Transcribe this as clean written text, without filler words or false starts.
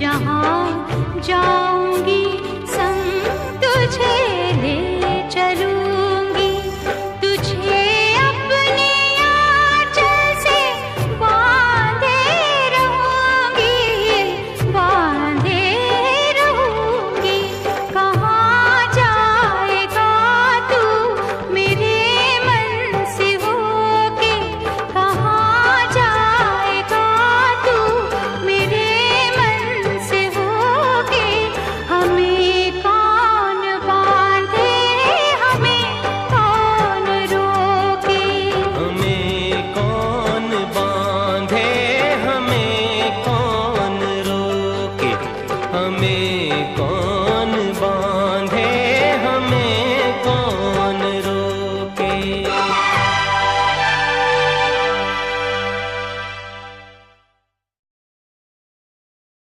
जहाँ जाऊंगी संग तुझे ले चलूंगी, तुझे अपने आंचल से बांधे रहूंगी, बांधे रहूंगी। कहाँ जाएगा तू मेरे मन से होके, कहाँ जाएगा तू मेरे मन से होके। हमें कौन बांधे, हमें कौन रोके, हमें कौन बांधे, हमें कौन रोके, हमें